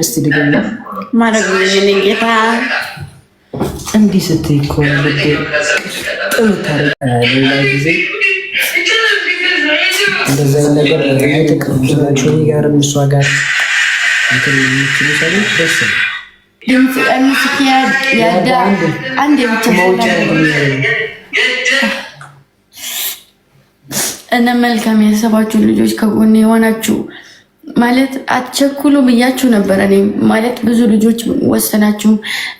እስቲ ድገና ማረግ የኔ ጌታ እንዲህ ስትይ እኮ ልብ ጥሩ ታሪክ ሌላ ጊዜ እንደዛ ነገር አይተቀምጥላችሁ ጋር እሷ ጋር እንትን የምትሉ ሰዎች ደስ ድምፅ ቀንስ ያዳ አንድ ብቻ እነ መልካም ያሰባችሁ ልጆች ከጎኔ የሆናችሁ ማለት አትቸኩሉ ብያችሁ ነበር። እኔ ማለት ብዙ ልጆች ወሰናችሁ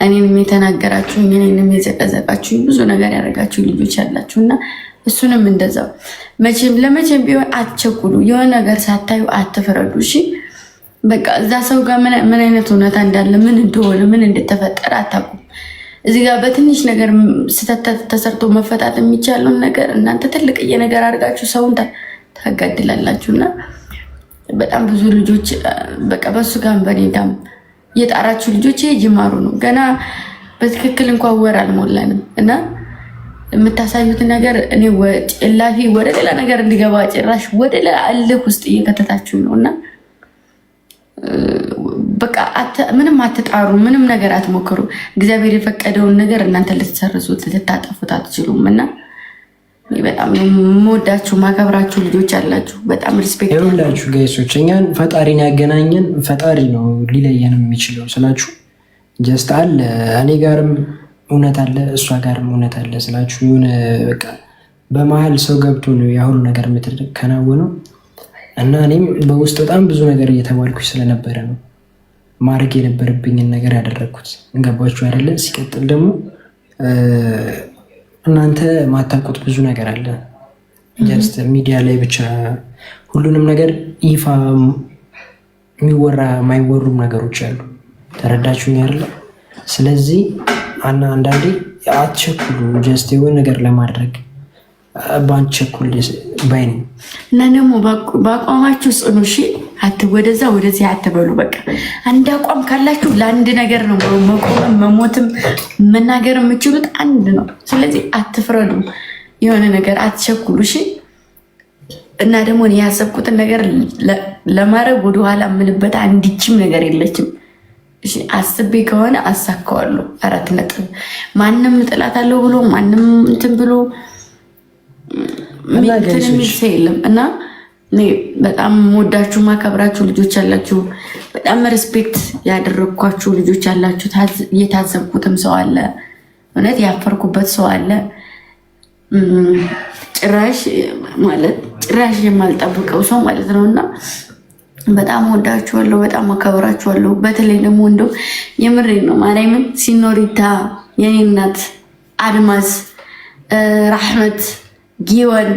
እኔንም የተናገራችሁ እኔንም የዘቀዘቃችሁ ብዙ ነገር ያደረጋችሁ ልጆች ያላችሁና እሱንም እንደዛው ለመቼም ቢሆን አትቸኩሉ። የሆነ ነገር ሳታዩ አትፍረዱ። እሺ በቃ እዛ ሰው ጋር ምን አይነት እውነታ እንዳለ ምን እንደሆነ ምን እንደተፈጠረ አታውቁም። እዚህ ጋር በትንሽ ነገር ስተት ተሰርቶ መፈታት የሚቻለውን ነገር እናንተ ትልቅዬ ነገር አድርጋችሁ ሰውን ታጋድላላችሁና በጣም ብዙ ልጆች በቃ በሱ ጋር በኔ ጋር የጣራችሁ ልጆች ጅማሩ ነው። ገና በትክክል እንኳን ወር አልሞላንም እና የምታሳዩት ነገር እኔ ጭላፊ ወደ ሌላ ነገር እንዲገባ ጭራሽ ወደ ሌላ እልህ ውስጥ እየከተታችሁ ነውና በቃ ምንም አትጣሩ፣ ምንም ነገር አትሞክሩ። እግዚአብሔር የፈቀደውን ነገር እናንተ ልትሰርዙት ልታጠፉት አትችሉም እና በጣም የምወዳችሁ ማከብራችሁ ልጆች አላችሁ። በጣም ሪስፔክት ያላችሁ ጋይሶች፣ እኛን ፈጣሪን ያገናኘን ፈጣሪ ነው ሊለየን የሚችለው ስላችሁ ጀስት አለ እኔ ጋርም እውነት አለ እሷ ጋርም እውነት አለ ስላችሁ የሆነ በቃ በመሀል ሰው ገብቶ ነው ያሁሉ ነገር የምትከናወነው እና እኔም በውስጥ በጣም ብዙ ነገር እየተባልኩኝ ስለነበረ ነው ማድረግ የነበረብኝን ነገር ያደረግኩት። እንገባችሁ አይደለ? ሲቀጥል ደግሞ እናንተ ማታውቁት ብዙ ነገር አለ። ጀስት ሚዲያ ላይ ብቻ ሁሉንም ነገር ይፋ የሚወራ የማይወሩም ነገሮች አሉ። ተረዳችሁኝ አይደለ? ስለዚህ አንዳንዴ አትቸኩሉ። ጀስት የሆነ ነገር ለማድረግ ባንቸኩል ባይ ነኝ እና ደግሞ በአቋማችሁ ጽኑ። እሺ ወደዛ ወደዚህ አትበሉ። በቃ አንድ አቋም ካላችሁ ለአንድ ነገር ነው መቆም መሞትም መናገር የምችሉት አንድ ነው። ስለዚህ አትፍረዱ፣ የሆነ ነገር አትቸኩሉ። እሺ እና ደግሞ እኔ ያሰብኩትን ነገር ለማድረግ ወደኋላ የምልበት አንድችም ነገር የለችም። እሺ አስቤ ከሆነ አሳካዋለሁ። 4 ነጥብ። ማንም ጥላት አለው ብሎ ማንም እንትን ብሎ ምንትን የሚል ሰው የለም እና በጣም ወዳችሁ ማከብራችሁ ልጆች አላችሁ። በጣም ሬስፔክት ያደረግኳችሁ ልጆች አላችሁ። የታዘብኩትም ሰው አለ፣ እውነት ያፈርኩበት ሰው አለ። ጭራሽ የማልጠብቀው ሰው ማለት ነው እና በጣም ወዳችኋለሁ፣ በጣም አከብራችኋለሁ። በተለይ ደግሞ እንደው የምሬን ነው ማርያምን ሲኖሪታ የኔ እናት አድማስ ራህመት ጊወን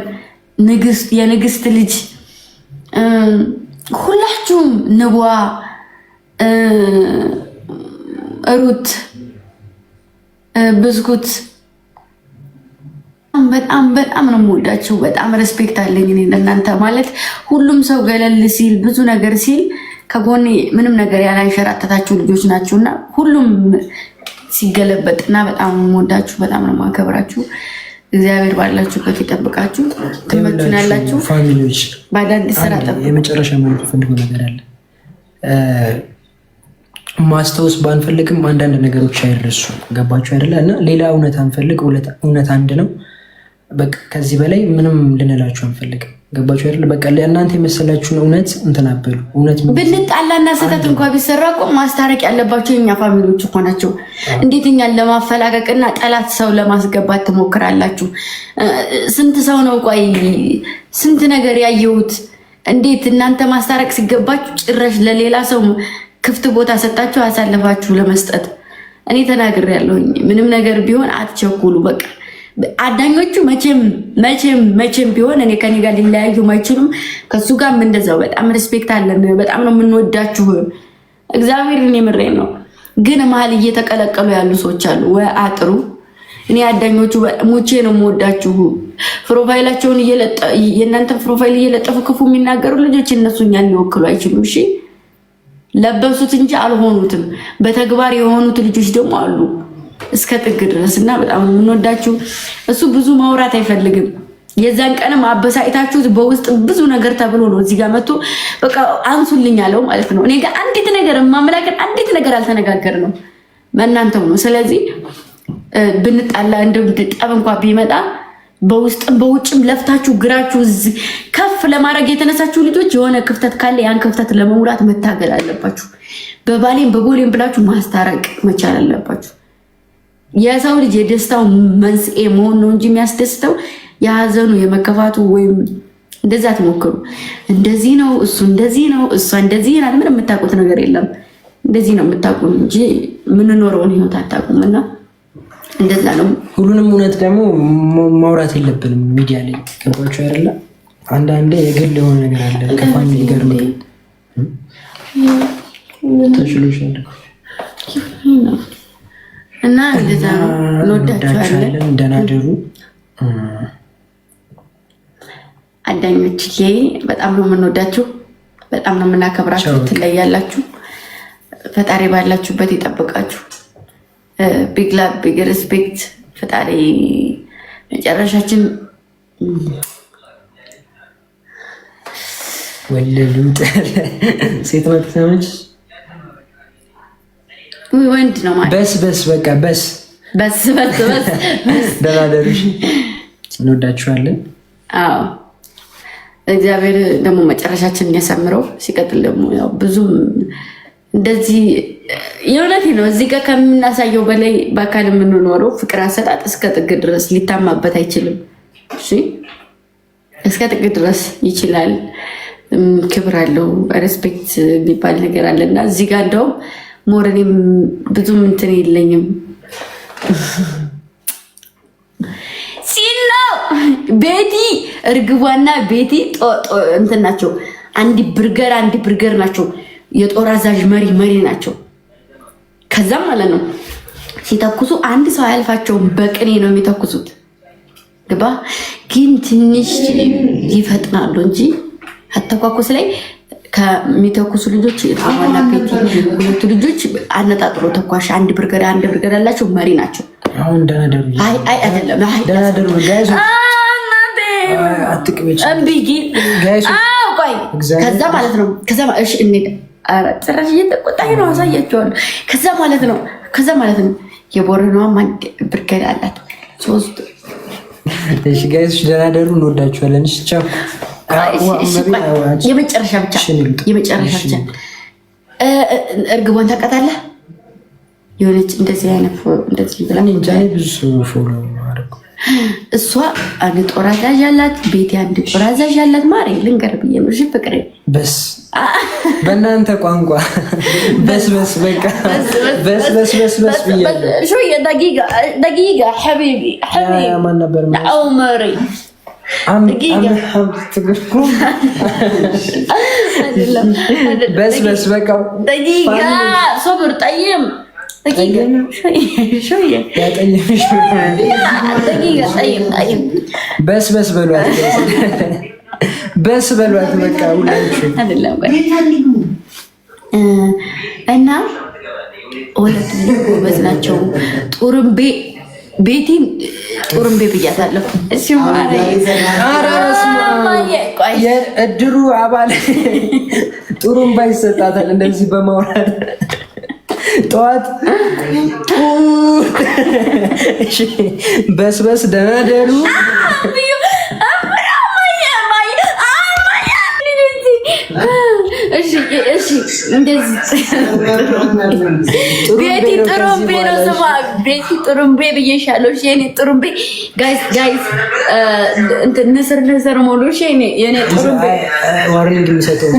ንግስት የንግስት ልጅ ሁላችሁም ንቧ ሩት ብስኩት በጣም ነው የምወዳችሁ። በጣም ሬስፔክት አለኝ እኔ ለእናንተ ማለት ሁሉም ሰው ገለል ሲል ብዙ ነገር ሲል ከጎኔ ምንም ነገር ያላንሸራተታችሁ ልጆች ናችሁና ሁሉም ሲገለበጥና በጣም የምወዳችሁ በጣም ነው የማከብራችሁ። እግዚአብሔር ባላችሁበት ይጠብቃችሁ። ትመቹን ያላችሁ ፋሚሊዎች በአዳዲስ ስራ ጠብቁ። የመጨረሻ ማለት ፈልገው ነገር አለ። ማስታወስ ባንፈልግም አንዳንድ ነገሮች አይረሱ። ገባችሁ አይደለ? እና ሌላ እውነት አንፈልግ። እውነት አንድ ነው። በቃ ከዚህ በላይ ምንም ልንላችሁ አንፈልግም። ገባችሁ አይደለ? በቃ ለእናንተ የመሰላችሁን እውነት እንትን አበሉ። እውነት ብንጣላና ስህተት እንኳን ቢሰራ እኮ ማስታረቅ ያለባቸው የኛ ፋሚሊዎች እኮ ናቸው። እንዴት እኛን ለማፈላለቅና ጠላት ሰው ለማስገባት ትሞክራላችሁ? ስንት ሰው ነው ቆይ ስንት ነገር ያየሁት። እንዴት እናንተ ማስታረቅ ሲገባችሁ ጭራሽ ለሌላ ሰው ክፍት ቦታ ሰጣችሁ አሳልፋችሁ ለመስጠት። እኔ ተናግሬያለሁኝ። ምንም ነገር ቢሆን አትቸኩሉ። በቃ አዳኞቹ መቼም ቢሆን እኔ ከኔ ጋር ሊለያዩ አይችሉም። ከሱ ጋር እንደዛው በጣም ሪስፔክት አለን። በጣም ነው የምንወዳችሁ። እግዚአብሔርን የምሬን ነው። ግን መሀል እየተቀለቀሉ ያሉ ሰዎች አሉ። ወይ አጥሩ። እኔ አዳኞቹ ሙቼ ነው የምወዳችሁ። ፕሮፋይላቸውን የእናንተ ፕሮፋይል እየለጠፉ ክፉ የሚናገሩ ልጆች እነሱ እኛን ሊወክሉ አይችሉም። እሺ ለበሱት እንጂ አልሆኑትም። በተግባር የሆኑት ልጆች ደግሞ አሉ እስከ ጥግ ድረስ እና በጣም የምንወዳችሁ። እሱ ብዙ ማውራት አይፈልግም። የዛን ቀንም አበሳይታችሁት በውስጥ ብዙ ነገር ተብሎ ነው እዚህ ጋር መጥቶ በቃ አንሱልኝ ያለው ማለት ነው። እኔ ጋር አንዲት ነገር ማምላከን አንዲት ነገር አልተነጋገርንም በእናንተው ነው። ስለዚህ ብንጣላ እንደው ጠብ እንኳን ቢመጣ በውስጥም በውጭም ለፍታችሁ ግራችሁ ከፍ ለማድረግ የተነሳችሁ ልጆች የሆነ ክፍተት ካለ ያን ክፍተት ለመሙላት መታገል አለባችሁ። በባሌም በቦሌም ብላችሁ ማስታረቅ መቻል አለባችሁ። የሰው ልጅ የደስታው መንስኤ መሆን ነው እንጂ የሚያስደስተው የሀዘኑ የመከፋቱ ወይም እንደዛ ትሞክሩ። እንደዚህ ነው እሱ እንደዚህ ነው እሷ እንደዚህ ናት። ምንም የምታውቁት ነገር የለም። እንደዚህ ነው የምታውቁት እንጂ የምንኖረውን ህይወት አታውቁም። እና እንደዛ ነው። ሁሉንም እውነት ደግሞ ማውራት የለብንም ሚዲያ ላይ ገባችሁ አይደለ? አንዳንዴ የግል የሆነ ነገር አለ ከፋሚሊ ጋር ነው ተሽሎሻል እና እንደዛ ነው። እንወዳችኋለን። ደህና ደሩ አዳኞች። በጣም ነው የምንወዳችሁ፣ በጣም ነው የምናከብራችሁ። ትለያላችሁ። ፈጣሪ ባላችሁበት ይጠብቃችሁ። ቢግ ላቭ ቢግ ሪስፔክት። ፈጣሪ መጨረሻችን ወለሉት። ሴት ነው ተሰምች ወንድ ነው ማለት በስ በስ በቃ በስ በስ በስ በስ ደህና ደሩሽ። እንወዳችኋለን። አዎ እግዚአብሔር ደግሞ መጨረሻችንን ያሳምረው። ሲቀጥል ደግሞ ያው ብዙም እንደዚህ የእውነቴ ነው እዚህ ጋር ከምናሳየው በላይ በአካል የምንኖረው ፍቅር አሰጣጥ እስከ ጥግ ድረስ ሊታማበት አይችልም። እሺ እስከ ጥግ ድረስ ይችላል። ክብር አለው፣ ሬስፔክት የሚባል ነገር አለና እዚህ ጋር እንደውም ሞረኔም ብዙም እንትን የለኝም። ሲኖ ቤቲ እርግቧና ቤቲ እንትን ናቸው። አንድ ብርገር ናቸው። የጦር አዛዥ መሪ ናቸው። ከዛም ማለት ነው ሲተኩሱ አንድ ሰው አያልፋቸውም። በቅኔ ነው የሚተኩሱት። ግባ ግን ትንሽ ይፈጥናሉ እንጂ አተኳኩስ ላይ ከሚተኩሱ ልጆች ዋና ቤቲ ሁለቱ ልጆች አነጣጥሮ ተኳሽ አንድ ብርገር ያላቸው መሪ ናቸው። አሁን ደናደሩ አይ አይደለም ደናደሩ ጋይስ አትቅበጭ እንቢጊ ጋይስ ቆይ ከዛ ማለት ነው ከዛ እሺ እንዴ ጭራሽ እየተቆጣኝ ነው። አሳያቸዋለሁ። ከዛ ማለት ነው የቦረናዋ አንድ ብርገር አላት። ሶስት እሺ ጋይስ ደናደሩ እንወዳችኋለን። እሺ ቻው። የመጨረሻ ብቻ እርግቧን ታውቃታለህ? የሆነች እንደዚህ አይነት እንደዚህ ብላ እንጃ ብዙ ፎሎ ማድረግ እሷ አንድ ጦር አዛዥ ያላት ቤት አንድ ጦር አዛዥ ያላት ማሬ ልንገር ብዬ ነው። እሺ ፍቅሬ በስ በእናንተ ቋንቋ በስ በቃ በስ ብያለሁ። ሾየ ደቂቃ ሐቢቢ ማን ነበር ዑመሪ በስ በቃ ደቂቃ ሶብር ጠይም በስ በሏት በስ በሏት በቃ ሁላችሁ እና ሁለት ልጆች ናቸው። ጡርምቤ ቤቲን ጡርምቤ ብያታለሁ። እሺ የእድሩ አባል ጡሩምባ ይሰጣታል እንደዚህ በማውራት ጠዋት በስ ደህና ደሩ። ቤቲ ጥሩምቤ ነው ስማ። ቤቲ ጥሩምቤ ብዬሻለሁ። እሺ የኔ ጥሩምቤ ጋይስ እንትን ንስር ሞሉ። እሺ የኔ ጥሩምቤ ዋርኒንግ የሚሰጠው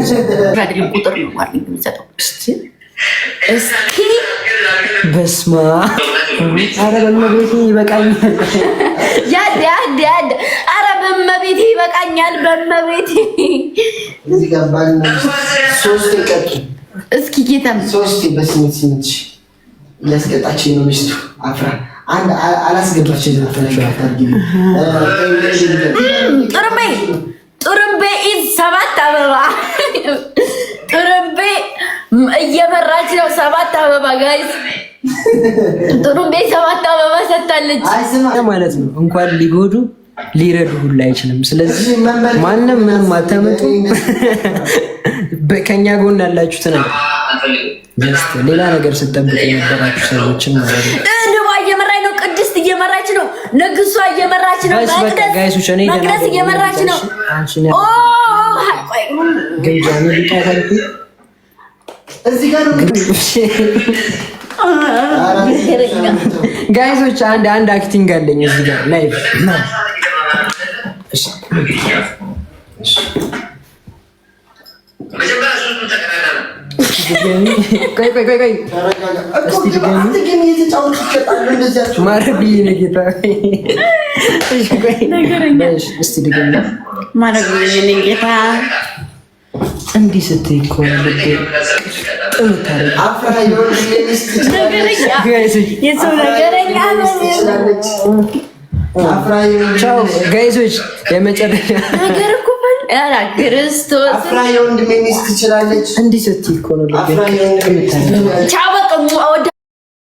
አይደለም ቁጥር ነው ዋርኒንግ የሚሰጠው። እስኪ በስማ ኧረ በመቤቴ ይበቃኛል። ያድ ኧረ በመቤቴ ይበቃኛል። በመቤቴ እዚህ ጋር ባልና ሶስት ይቀጥ እስኪ ጌታ ሶስት በስምንት ያስቀጣችኝ ነው ሚስቱ አፍራ አንድ አላስገባችኝ ነው ተናገርኩኝ። ጥሩምቤ ኢዝ 7 አበባ ጥሩምቤ እየመራች ነው። 7 አበባ ጋይስ ጥሩምቤ 7 አበባ ሰጣለች ማለት ነው። እንኳን ሊጎዱ ሊረዱ ሁሉ አይችልም። ስለዚህ ማንም ምንም አታመጡ። ከኛ ጎን ያላችሁት ነገር ጀስት ሌላ ነገር ስትጠብቁ የነበራችሁ ሰዎችን ማለት ነው። እንደው እየመራች ነው፣ ቅድስት እየመራች ነው፣ ንግሷ እየመራች ነው፣ ጋይሶች እኔ መቅደስ እየመራች ነው። ኦ ገንጃኒ ሊቃታልኩ እዚህ ጋር ጋይሶች አንድ አክቲንግ አለኝ እዚህ ጋር ላይቭ ቆይ ማረግ ጌታ እንዲህ ስትይ እኮ ጋይሶች የመጨረሻ ነገር እኮ ክርስቶስ አፍራ የወንድሜ ሚስት ትችላለች። እንዲህ ስትይ እኮ ነው። ቻው